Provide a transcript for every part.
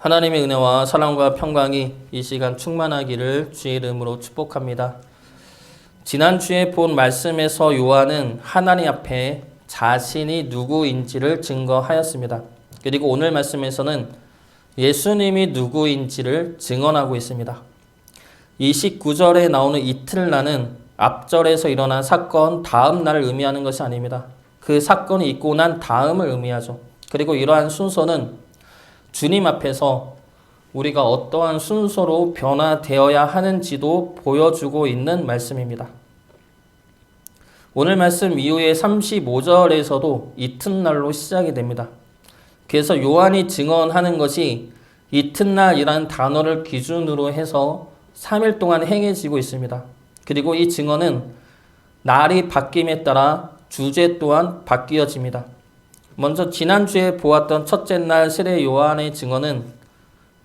하나님의 은혜와 사랑과 평강이 이 시간 충만하기를 주의 이름으로 축복합니다. 지난주에 본 말씀에서 요한은 하나님 앞에 자신이 누구인지를 증거하였습니다. 그리고 오늘 말씀에서는 예수님이 누구인지를 증언하고 있습니다. 29절에 나오는 이틀날은 앞절에서 일어난 사건 다음 날을 의미하는 것이 아닙니다. 그 사건이 있고 난 다음을 의미하죠. 그리고 이러한 순서는 주님 앞에서 우리가 어떠한 순서로 변화되어야 하는지도 보여주고 있는 말씀입니다. 오늘 말씀 이후에 35절에서도 이튿날로 시작이 됩니다. 그래서 요한이 증언하는 것이 이튿날이라는 단어를 기준으로 해서 3일 동안 행해지고 있습니다. 그리고 이 증언은 날이 바뀜에 따라 주제 또한 바뀌어집니다. 먼저 지난주에 보았던 첫째 날 세례 요한의 증언은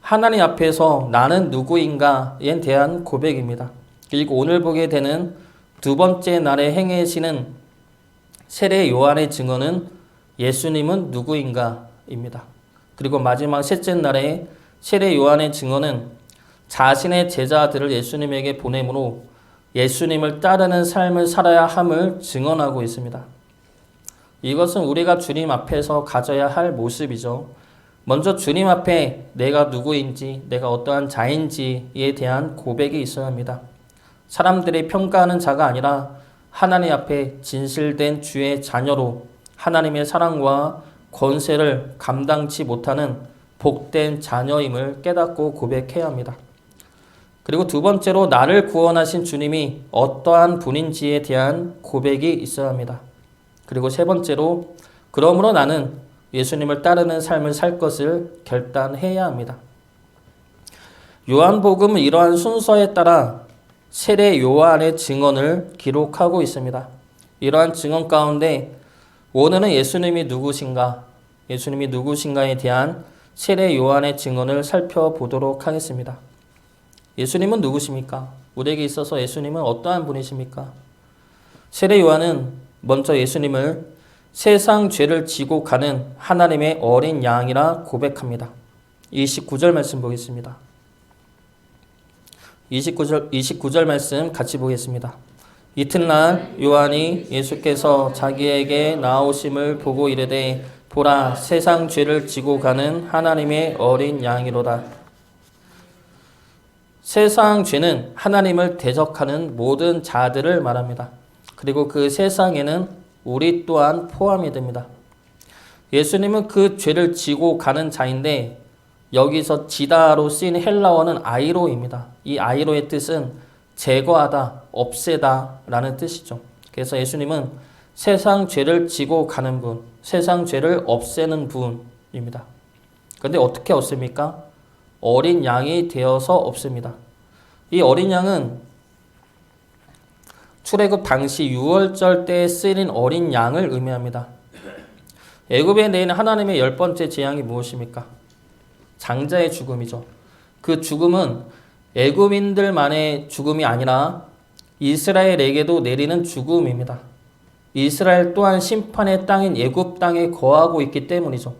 하나님 앞에서 나는 누구인가에 대한 고백입니다. 그리고 오늘 보게 되는 두 번째 날에 행해지는 세례 요한의 증언은 예수님은 누구인가입니다. 그리고 마지막 셋째 날에 세례 요한의 증언은 자신의 제자들을 예수님에게 보내므로 예수님을 따르는 삶을 살아야 함을 증언하고 있습니다. 이것은 우리가 주님 앞에서 가져야 할 모습이죠. 먼저 주님 앞에 내가 누구인지, 내가 어떠한 자인지에 대한 고백이 있어야 합니다. 사람들이 평가하는 자가 아니라 하나님 앞에 진실된 주의 자녀로 하나님의 사랑과 권세를 감당치 못하는 복된 자녀임을 깨닫고 고백해야 합니다. 그리고 두 번째로 나를 구원하신 주님이 어떠한 분인지에 대한 고백이 있어야 합니다. 그리고 세 번째로 그러므로 나는 예수님을 따르는 삶을 살 것을 결단해야 합니다. 요한복음은 이러한 순서에 따라 세례 요한의 증언을 기록하고 있습니다. 이러한 증언 가운데 오늘은 예수님이 누구신가에 대한 세례 요한의 증언을 살펴보도록 하겠습니다. 예수님은 누구십니까? 우리에게 있어서 예수님은 어떠한 분이십니까? 세례 요한은 먼저 예수님을 세상 죄를 지고 가는 하나님의 어린 양이라 고백합니다. 29절 말씀 보겠습니다. 29절 말씀 같이 보겠습니다. 이튿날 요한이 예수께서 자기에게 나오심을 보고 이르되 보라 세상 죄를 지고 가는 하나님의 어린 양이로다. 세상 죄는 하나님을 대적하는 모든 자들을 말합니다. 그리고 그 세상에는 우리 또한 포함이 됩니다. 예수님은 그 죄를 지고 가는 자인데 여기서 지다로 쓰인 헬라어는 아이로입니다. 이 아이로의 뜻은 제거하다, 없애다 라는 뜻이죠. 그래서 예수님은 세상 죄를 지고 가는 분, 세상 죄를 없애는 분입니다. 그런데 어떻게 없습니까? 어린 양이 되어서 없습니다. 이 어린 양은 출애굽 당시 유월절 때에 쓰인 어린 양을 의미합니다. 애굽에 내린 하나님의 10번째 재앙이 무엇입니까? 장자의 죽음이죠. 그 죽음은 애굽인들만의 죽음이 아니라 이스라엘에게도 내리는 죽음입니다. 이스라엘 또한 심판의 땅인 애굽 땅에 거하고 있기 때문이죠.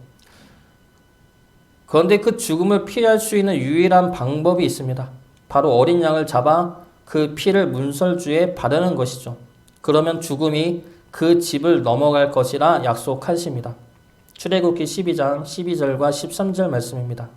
그런데 그 죽음을 피할 수 있는 유일한 방법이 있습니다. 바로 어린 양을 잡아 그 피를 문설주에 바르는 것이죠. 그러면 죽음이 그 집을 넘어갈 것이라 약속하십니다. 출애굽기 12장 12절과 13절 말씀입니다.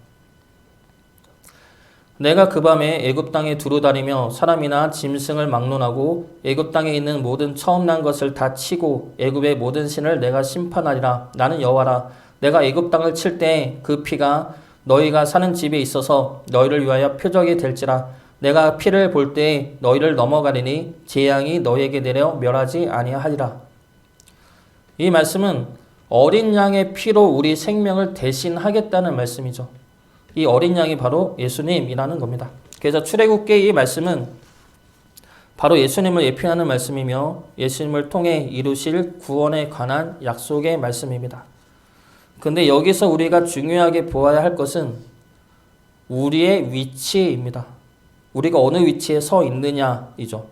내가 그 밤에 애굽 땅에 두루다니며 사람이나 짐승을 막론하고 애굽 땅에 있는 모든 처음 난 것을 다 치고 애굽의 모든 신을 내가 심판하리라. 나는 여호와라. 내가 애굽 땅을 칠 때 그 피가 너희가 사는 집에 있어서 너희를 위하여 표적이 될지라. 내가 피를 볼 때 너희를 넘어가리니 재앙이 너희에게 내려 멸하지 아니하리라. 이 말씀은 어린 양의 피로 우리 생명을 대신하겠다는 말씀이죠. 이 어린 양이 바로 예수님이라는 겁니다. 그래서 출애굽기의 이 말씀은 바로 예수님을 예표하는 말씀이며 예수님을 통해 이루실 구원에 관한 약속의 말씀입니다. 그런데 여기서 우리가 중요하게 보아야 할 것은 우리의 위치입니다. 우리가 어느 위치에 서 있느냐이죠.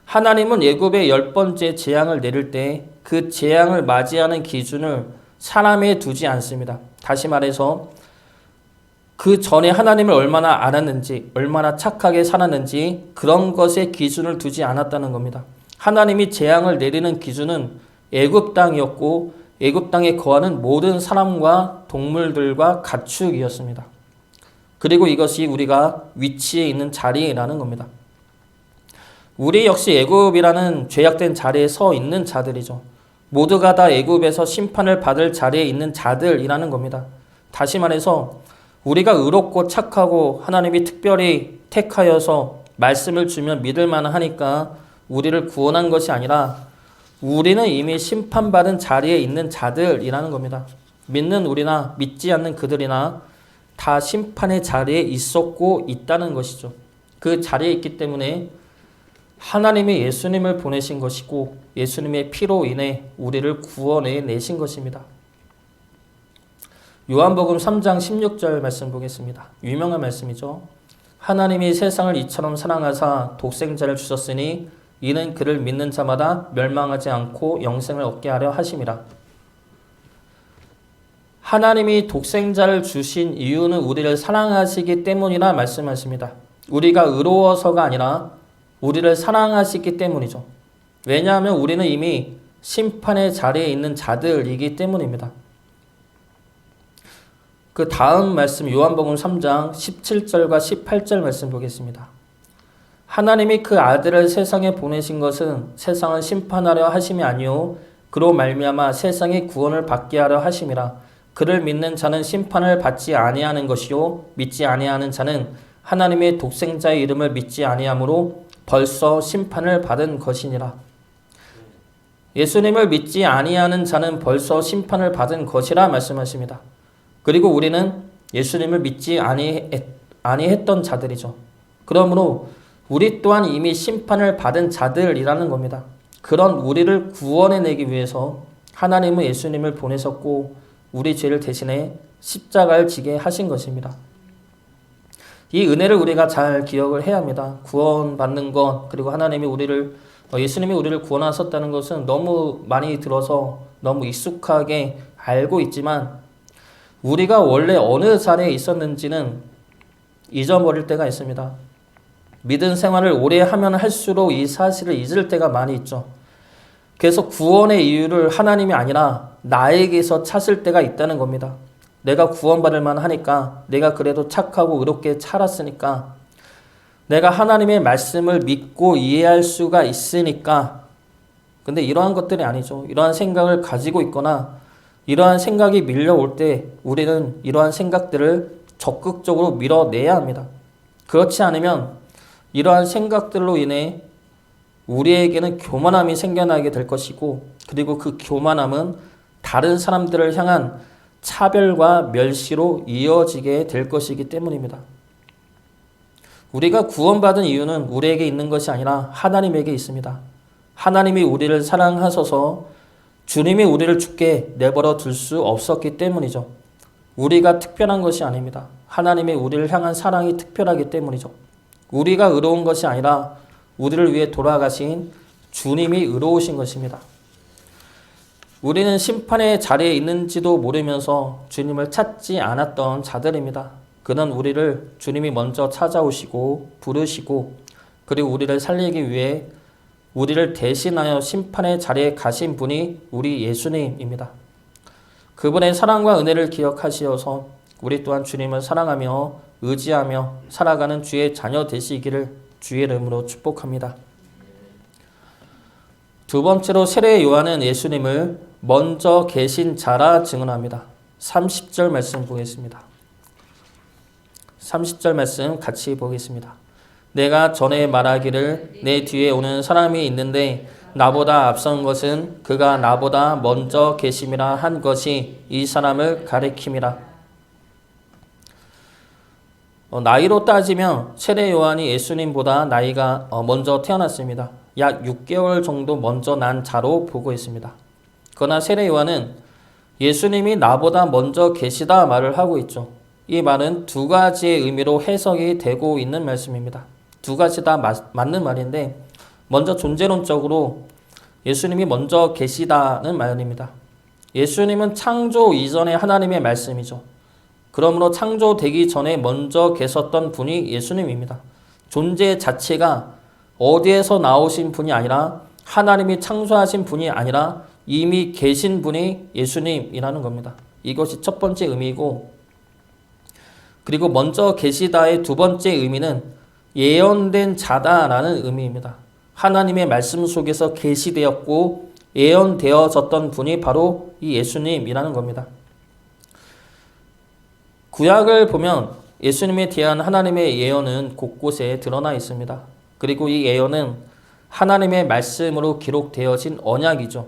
하나님은 애굽의 10번째 재앙을 내릴 때 그 재앙을 맞이하는 기준을 사람에 두지 않습니다. 다시 말해서 그 전에 하나님을 얼마나 알았는지, 얼마나 착하게 살았는지 그런 것에 기준을 두지 않았다는 겁니다. 하나님이 재앙을 내리는 기준은 애굽 땅이었고 애굽 땅에 거하는 모든 사람과 동물들과 가축이었습니다. 그리고 이것이 우리가 위치에 있는 자리라는 겁니다. 우리 역시 애굽이라는 죄악된 자리에 서 있는 자들이죠. 모두가 다 애굽에서 심판을 받을 자리에 있는 자들이라는 겁니다. 다시 말해서 우리가 의롭고 착하고 하나님이 특별히 택하여서 말씀을 주면 믿을 만하니까 우리를 구원한 것이 아니라 우리는 이미 심판받은 자리에 있는 자들이라는 겁니다. 믿는 우리나 믿지 않는 그들이나 다 심판의 자리에 있었고 있다는 것이죠. 그 자리에 있기 때문에 하나님이 예수님을 보내신 것이고 예수님의 피로 인해 우리를 구원해 내신 것입니다. 요한복음 3장 16절 말씀 보겠습니다. 유명한 말씀이죠. 하나님이 세상을 이처럼 사랑하사 독생자를 주셨으니 이는 그를 믿는 자마다 멸망하지 않고 영생을 얻게 하려 하심이라. 하나님이 독생자를 주신 이유는 우리를 사랑하시기 때문이라 말씀하십니다. 우리가 의로워서가 아니라 우리를 사랑하시기 때문이죠. 왜냐하면 우리는 이미 심판의 자리에 있는 자들이기 때문입니다. 그 다음 말씀 요한복음 3장 17절과 18절 말씀 보겠습니다. 하나님이 그 아들을 세상에 보내신 것은 세상을 심판하려 하심이 아니요 그로 말미암아 세상이 구원을 받게 하려 하심이라. 그를 믿는 자는 심판을 받지 아니하는 것이요 믿지 아니하는 자는 하나님의 독생자의 이름을 믿지 아니하므로 벌써 심판을 받은 것이니라. 예수님을 믿지 아니하는 자는 벌써 심판을 받은 것이라 말씀하십니다. 그리고 우리는 예수님을 믿지 아니했던 자들이죠. 그러므로 우리 또한 이미 심판을 받은 자들이라는 겁니다. 그런 우리를 구원해내기 위해서 하나님은 예수님을 보내셨고 우리 죄를 대신해 십자가를 지게 하신 것입니다. 이 은혜를 우리가 잘 기억을 해야 합니다. 구원받는 것, 그리고 하나님이 예수님이 우리를 구원하셨다는 것은 너무 많이 들어서 너무 익숙하게 알고 있지만 우리가 원래 어느 자리에 있었는지는 잊어버릴 때가 있습니다. 믿음 생활을 오래 하면 할수록 이 사실을 잊을 때가 많이 있죠. 그래서 구원의 이유를 하나님이 아니라 나에게서 찾을 때가 있다는 겁니다. 내가 구원받을 만하니까, 내가 그래도 착하고 의롭게 살았으니까, 내가 하나님의 말씀을 믿고 이해할 수가 있으니까. 근데 이러한 것들이 아니죠. 이러한 생각을 가지고 있거나 이러한 생각이 밀려올 때 우리는 이러한 생각들을 적극적으로 밀어내야 합니다. 그렇지 않으면 이러한 생각들로 인해 우리에게는 교만함이 생겨나게 될 것이고, 그리고 그 교만함은 다른 사람들을 향한 차별과 멸시로 이어지게 될 것이기 때문입니다. 우리가 구원받은 이유는 우리에게 있는 것이 아니라 하나님에게 있습니다. 하나님이 우리를 사랑하셔서 주님이 우리를 죽게 내버려 둘 수 없었기 때문이죠. 우리가 특별한 것이 아닙니다. 하나님의 우리를 향한 사랑이 특별하기 때문이죠. 우리가 의로운 것이 아니라 우리를 위해 돌아가신 주님이 의로우신 것입니다. 우리는 심판의 자리에 있는지도 모르면서 주님을 찾지 않았던 자들입니다. 그는 우리를 주님이 먼저 찾아오시고 부르시고 그리고 우리를 살리기 위해 우리를 대신하여 심판의 자리에 가신 분이 우리 예수님입니다. 그분의 사랑과 은혜를 기억하시어서 우리 또한 주님을 사랑하며 의지하며 살아가는 주의 자녀 되시기를 주의 이름으로 축복합니다. 두 번째로 세례 요한은 예수님을 먼저 계신 자라 증언합니다. 30절 말씀 보겠습니다. 30절 말씀 같이 보겠습니다. 내가 전에 말하기를 내 뒤에 오는 사람이 있는데 나보다 앞선 것은 그가 나보다 먼저 계심이라 한 것이 이 사람을 가리킴이라. 나이로 따지면 세례 요한이 예수님보다 나이가 먼저 태어났습니다. 약 6개월 정도 먼저 난 자로 보고 있습니다. 그러나 세례 요한은 예수님이 나보다 먼저 계시다 말을 하고 있죠. 이 말은 두 가지의 의미로 해석이 되고 있는 말씀입니다. 두 가지 다 맞는 말인데 먼저 존재론적으로 예수님이 먼저 계시다는 말입니다. 예수님은 창조 이전의 하나님의 말씀이죠. 그러므로 창조되기 전에 먼저 계셨던 분이 예수님입니다. 존재 자체가 어디에서 나오신 분이 아니라 하나님이 창조하신 분이 아니라 이미 계신 분이 예수님이라는 겁니다. 이것이 첫 번째 의미이고, 그리고 먼저 계시다의 두 번째 의미는 예언된 자다라는 의미입니다. 하나님의 말씀 속에서 계시되었고 예언되어졌던 분이 바로 이 예수님이라는 겁니다. 구약을 보면 예수님에 대한 하나님의 예언은 곳곳에 드러나 있습니다. 그리고 이 예언은 하나님의 말씀으로 기록되어진 언약이죠.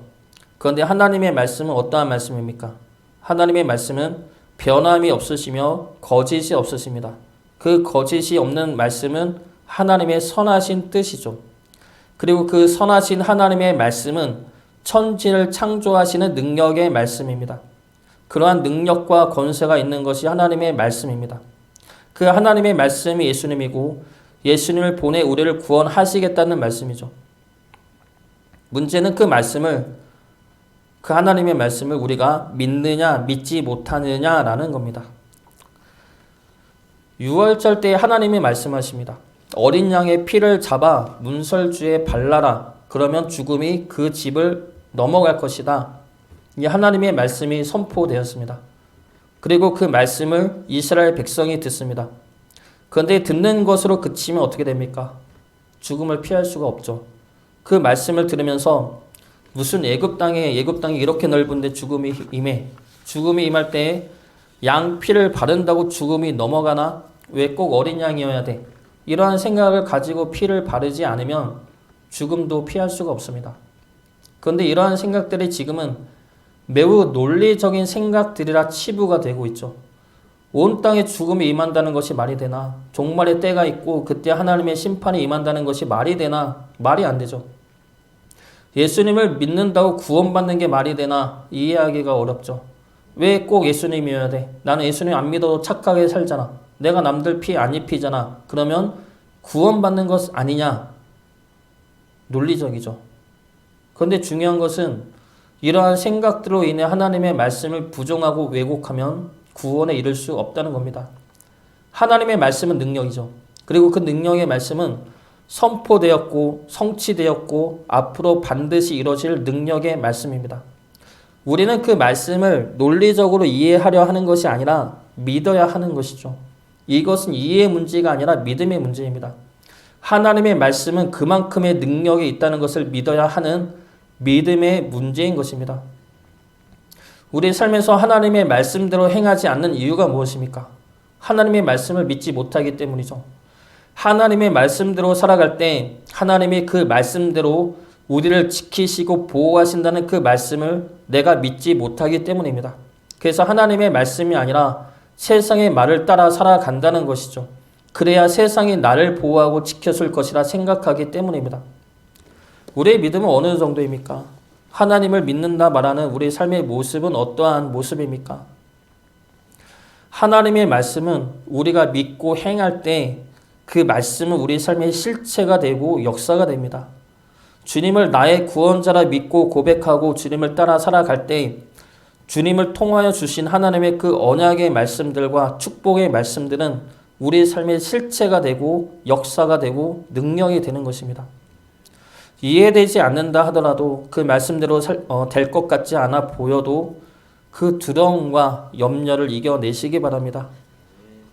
그런데 하나님의 말씀은 어떠한 말씀입니까? 하나님의 말씀은 변함이 없으시며 거짓이 없으십니다. 그 거짓이 없는 말씀은 하나님의 선하신 뜻이죠. 그리고 그 선하신 하나님의 말씀은 천지를 창조하시는 능력의 말씀입니다. 그러한 능력과 권세가 있는 것이 하나님의 말씀입니다. 그 하나님의 말씀이 예수님이고 예수님을 보내 우리를 구원하시겠다는 말씀이죠. 문제는 그 하나님의 말씀을 우리가 믿느냐 믿지 못하느냐라는 겁니다. 유월절 때 하나님이 말씀하십니다. 어린 양의 피를 잡아 문설주에 발라라. 그러면 죽음이 그 집을 넘어갈 것이다. 이 하나님의 말씀이 선포되었습니다. 그리고 그 말씀을 이스라엘 백성이 듣습니다. 그런데 듣는 것으로 그치면 어떻게 됩니까? 죽음을 피할 수가 없죠. 그 말씀을 들으면서 무슨 애굽 땅이 이렇게 넓은데 죽음이 임할 때 양 피를 바른다고 죽음이 넘어가나? 왜 꼭 어린 양이어야 돼? 이러한 생각을 가지고 피를 바르지 않으면 죽음도 피할 수가 없습니다. 그런데 이러한 생각들이 지금은 매우 논리적인 생각들이라 치부가 되고 있죠. 온 땅에 죽음이 임한다는 것이 말이 되나? 종말의 때가 있고 그때 하나님의 심판이 임한다는 것이 말이 되나? 말이 안 되죠. 예수님을 믿는다고 구원받는 게 말이 되나? 이해하기가 어렵죠. 왜 꼭 예수님이어야 돼? 나는 예수님 안 믿어도 착하게 살잖아. 내가 남들 피 안 입히잖아. 그러면 구원받는 것 아니냐? 논리적이죠. 그런데 중요한 것은 이러한 생각들로 인해 하나님의 말씀을 부정하고 왜곡하면 구원에 이를 수 없다는 겁니다. 하나님의 말씀은 능력이죠. 그리고 그 능력의 말씀은 선포되었고 성취되었고 앞으로 반드시 이루어질 능력의 말씀입니다. 우리는 그 말씀을 논리적으로 이해하려 하는 것이 아니라 믿어야 하는 것이죠. 이것은 이해의 문제가 아니라 믿음의 문제입니다. 하나님의 말씀은 그만큼의 능력이 있다는 것을 믿어야 하는 믿음의 문제인 것입니다. 우리 삶에서 하나님의 말씀대로 행하지 않는 이유가 무엇입니까? 하나님의 말씀을 믿지 못하기 때문이죠. 하나님의 말씀대로 살아갈 때 하나님이 그 말씀대로 우리를 지키시고 보호하신다는 그 말씀을 내가 믿지 못하기 때문입니다. 그래서 하나님의 말씀이 아니라 세상의 말을 따라 살아간다는 것이죠. 그래야 세상이 나를 보호하고 지켜줄 것이라 생각하기 때문입니다. 우리의 믿음은 어느 정도입니까? 하나님을 믿는다 말하는 우리의 삶의 모습은 어떠한 모습입니까? 하나님의 말씀은 우리가 믿고 행할 때 그 말씀은 우리 삶의 실체가 되고 역사가 됩니다. 주님을 나의 구원자라 믿고 고백하고 주님을 따라 살아갈 때 주님을 통하여 주신 하나님의 그 언약의 말씀들과 축복의 말씀들은 우리의 삶의 실체가 되고 역사가 되고 능력이 되는 것입니다. 이해되지 않는다 하더라도 그 말씀대로 될 것 같지 않아 보여도 그 두려움과 염려를 이겨내시기 바랍니다.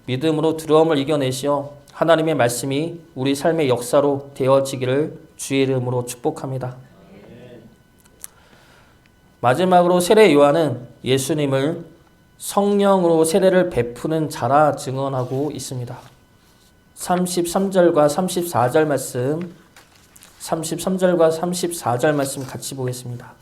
믿음으로 두려움을 이겨내시어 하나님의 말씀이 우리 삶의 역사로 되어지기를 주의 이름으로 축복합니다. 마지막으로 세례 요한은 예수님을 성령으로 세례를 베푸는 자라 증언하고 있습니다. 33절과 34절 말씀, 33절과 34절 말씀 같이 보겠습니다.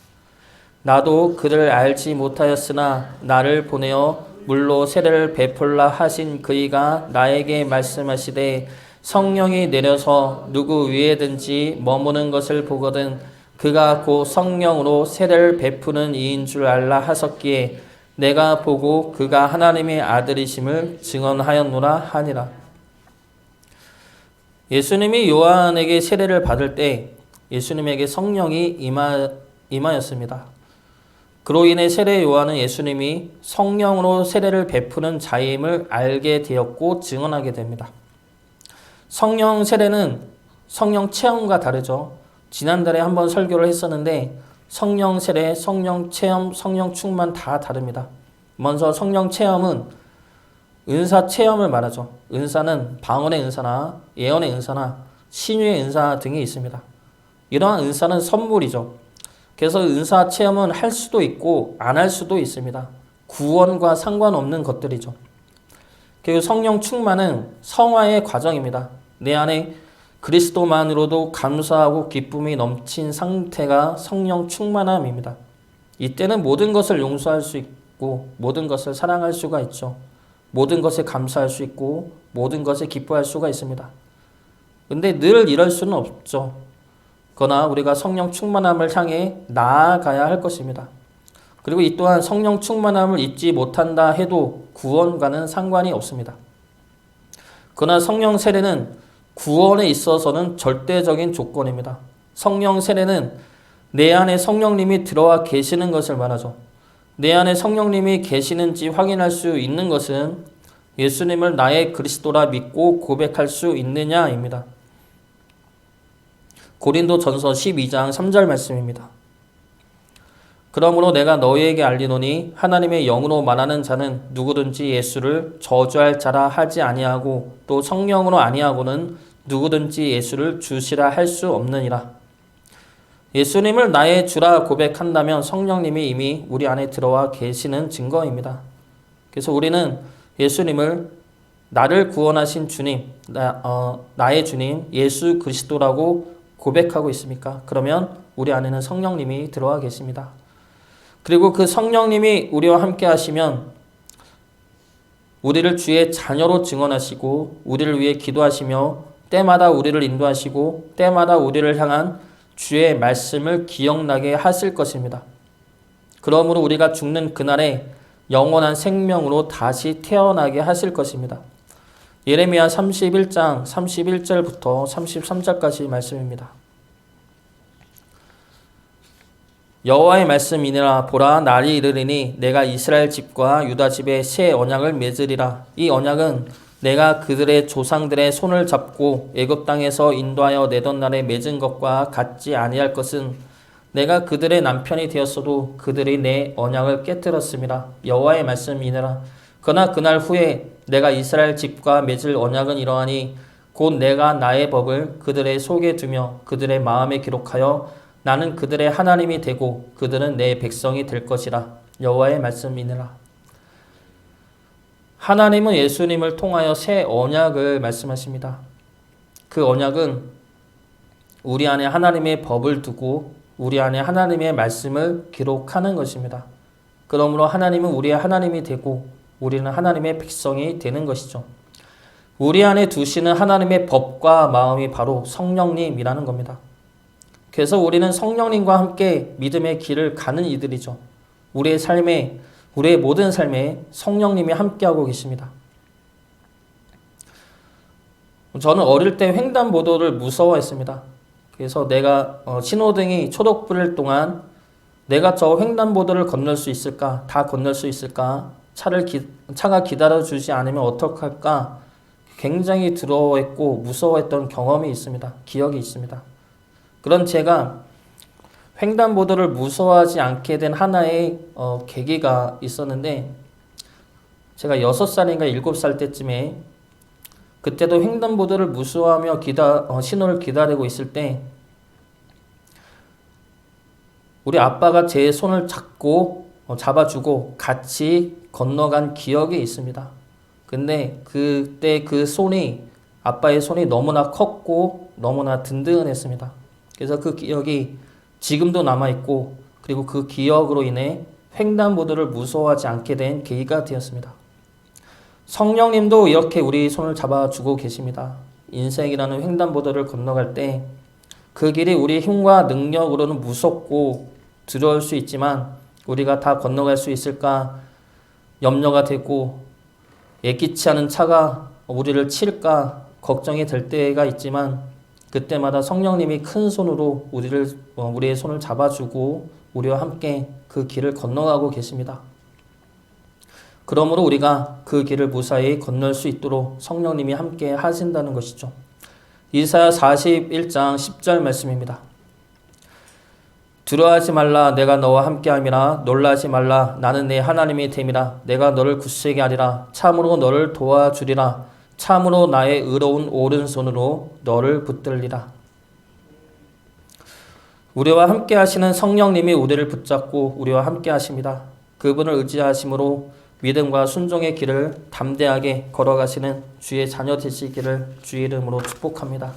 나도 그를 알지 못하였으나 나를 보내어 물로 세례를 베풀라 하신 그이가 나에게 말씀하시되 성령이 내려서 누구 위에든지 머무는 것을 보거든 그가 곧 성령으로 세례를 베푸는 이인 줄 알라 하셨기에 내가 보고 그가 하나님의 아들이심을 증언하였노라 하니라. 예수님이 요한에게 세례를 받을 때 예수님에게 성령이 임하였습니다. 그로 인해 세례 요한은 예수님이 성령으로 세례를 베푸는 자임을 알게 되었고 증언하게 됩니다. 성령 세례는 성령 체험과 다르죠. 지난달에 한번 설교를 했었는데 성령 세례, 성령 체험, 성령 충만 다 다릅니다. 먼저 성령 체험은 은사 체험을 말하죠. 은사는 방언의 은사나 예언의 은사나 신유의 은사 등이 있습니다. 이러한 은사는 선물이죠. 그래서 은사 체험은 할 수도 있고 안 할 수도 있습니다. 구원과 상관없는 것들이죠. 그리고 성령 충만은 성화의 과정입니다. 내 안에 그리스도만으로도 감사하고 기쁨이 넘친 상태가 성령 충만함입니다. 이때는 모든 것을 용서할 수 있고 모든 것을 사랑할 수가 있죠. 모든 것에 감사할 수 있고 모든 것에 기뻐할 수가 있습니다. 근데 늘 이럴 수는 없죠. 그러나 우리가 성령 충만함을 향해 나아가야 할 것입니다. 그리고 이 또한 성령 충만함을 잊지 못한다 해도 구원과는 상관이 없습니다. 그러나 성령 세례는 구원에 있어서는 절대적인 조건입니다. 성령 세례는 내 안에 성령님이 들어와 계시는 것을 말하죠. 내 안에 성령님이 계시는지 확인할 수 있는 것은 예수님을 나의 그리스도라 믿고 고백할 수 있느냐입니다. 고린도전서 12장 3절 말씀입니다. 그러므로 내가 너희에게 알리노니 하나님의 영으로 말하는 자는 누구든지 예수를 저주할 자라 하지 아니하고 또 성령으로 아니하고는 누구든지 예수를 주시라 할 수 없느니라. 예수님을 나의 주라 고백한다면 성령님이 이미 우리 안에 들어와 계시는 증거입니다. 그래서 우리는 예수님을 나를 구원하신 주님, 나의 주님 예수 그리스도라고 고백하고 있습니까? 그러면 우리 안에는 성령님이 들어와 계십니다. 그리고 그 성령님이 우리와 함께 하시면 우리를 주의 자녀로 증언하시고 우리를 위해 기도하시며 때마다 우리를 인도하시고 때마다 우리를 향한 주의 말씀을 기억나게 하실 것입니다. 그러므로 우리가 죽는 그날에 영원한 생명으로 다시 태어나게 하실 것입니다. 예레미야 31장 31절부터 33절까지 말씀입니다. 여호와의 말씀이니라. 보라, 날이 이르리니 내가 이스라엘 집과 유다 집에 새 언약을 맺으리라. 이 언약은 내가 그들의 조상들의 손을 잡고 애굽 땅에서 인도하여 내던 날에 맺은 것과 같지 아니할 것은 내가 그들의 남편이 되었어도 그들이 내 언약을 깨뜨렸음이라. 여호와의 말씀이니라. 그러나 그날 후에 내가 이스라엘 집과 맺을 언약은 이러하니 곧 내가 나의 법을 그들의 속에 두며 그들의 마음에 기록하여 나는 그들의 하나님이 되고 그들은 내 백성이 될 것이라. 여호와의 말씀이니라. 하나님은 예수님을 통하여 새 언약을 말씀하십니다. 그 언약은 우리 안에 하나님의 법을 두고 우리 안에 하나님의 말씀을 기록하는 것입니다. 그러므로 하나님은 우리의 하나님이 되고 우리는 하나님의 백성이 되는 것이죠. 우리 안에 두시는 하나님의 법과 마음이 바로 성령님이라는 겁니다. 그래서 우리는 성령님과 함께 믿음의 길을 가는 이들이죠. 우리의 모든 삶에 성령님이 함께하고 계십니다. 저는 어릴 때 횡단보도를 무서워했습니다. 그래서 내가 신호등이 초록불일 동안 내가 저 횡단보도를 건널 수 있을까? 다 건널 수 있을까? 차가 기다려주지 않으면 어떡할까? 굉장히 두려워했고 무서워했던 경험이 있습니다. 기억이 있습니다. 그런 제가 횡단보도를 무서워하지 않게 된 하나의 계기가 있었는데 제가 6살인가 7살 때쯤에 그때도 횡단보도를 무서워하며 신호를 기다리고 있을 때 우리 아빠가 제 손을 잡아주고 같이 건너간 기억이 있습니다. 근데 그때 아빠의 손이 너무나 컸고 너무나 든든했습니다. 그래서 그 기억이 지금도 남아있고 그리고 그 기억으로 인해 횡단보도를 무서워하지 않게 된 계기가 되었습니다. 성령님도 이렇게 우리 손을 잡아주고 계십니다. 인생이라는 횡단보도를 건너갈 때 그 길이 우리 힘과 능력으로는 무섭고 두려울 수 있지만 우리가 다 건너갈 수 있을까 염려가 되고 예기치 않은 차가 우리를 칠까 걱정이 될 때가 있지만 그때마다 성령님이 큰 손으로 우리의 손을 잡아주고 우리와 함께 그 길을 건너가고 계십니다. 그러므로 우리가 그 길을 무사히 건널 수 있도록 성령님이 함께 하신다는 것이죠. 이사야 41장 10절 말씀입니다. 두려워하지 말라, 내가 너와 함께함이라. 놀라지 말라, 나는 네 하나님이 됨이라. 내가 너를 굳세게 하리라. 참으로 너를 도와주리라. 참으로 나의 의로운 오른손으로 너를 붙들리라. 우리와 함께 하시는 성령님이 우리를 붙잡고 우리와 함께 하십니다. 그분을 의지하심으로 믿음과 순종의 길을 담대하게 걸어가시는 주의 자녀 되시기를 주의 이름으로 축복합니다.